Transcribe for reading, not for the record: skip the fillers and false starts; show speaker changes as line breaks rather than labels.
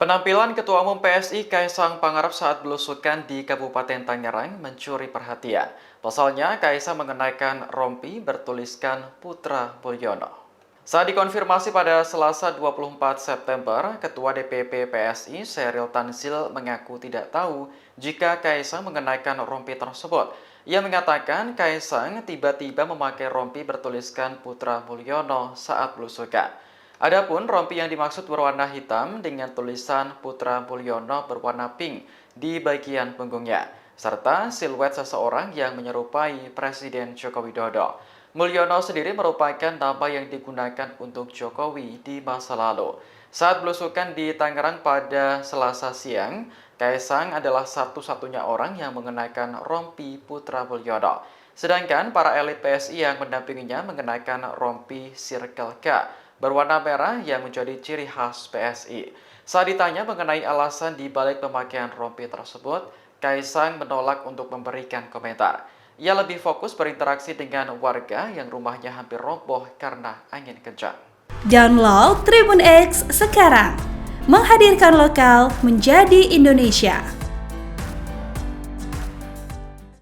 Penampilan Ketua Umum PSI Kaisang Pangarep saat belusukan di Kabupaten Tangerang mencuri perhatian. Pasalnya, Kaisang mengenakan rompi bertuliskan Putra Mulyono. Saat dikonfirmasi pada Selasa 24 September, Ketua DPP PSI Sheryl Tanzil mengaku tidak tahu jika Kaisang mengenakan rompi tersebut. Ia mengatakan Kaisang tiba-tiba memakai rompi bertuliskan Putra Mulyono saat belusukan. Adapun rompi yang dimaksud berwarna hitam dengan tulisan Putra Mulyono berwarna pink di bagian punggungnya, serta siluet seseorang yang menyerupai Presiden Joko Widodo. Mulyono sendiri merupakan nama yang digunakan untuk Jokowi di masa lalu. Saat belusukan di Tangerang pada Selasa siang, Kaisang adalah satu-satunya orang yang mengenakan rompi Putra Mulyono. Sedangkan para elit PSI yang mendampinginya mengenakan rompi Circle K berwarna merah yang menjadi ciri khas PSI. Saat ditanya mengenai alasan di balik pemakaian rompi tersebut, Kaisang menolak untuk memberikan komentar. Ia lebih fokus berinteraksi dengan warga yang rumahnya hampir roboh karena angin kencang.
Download Tribun X sekarang, menghadirkan lokal menjadi Indonesia.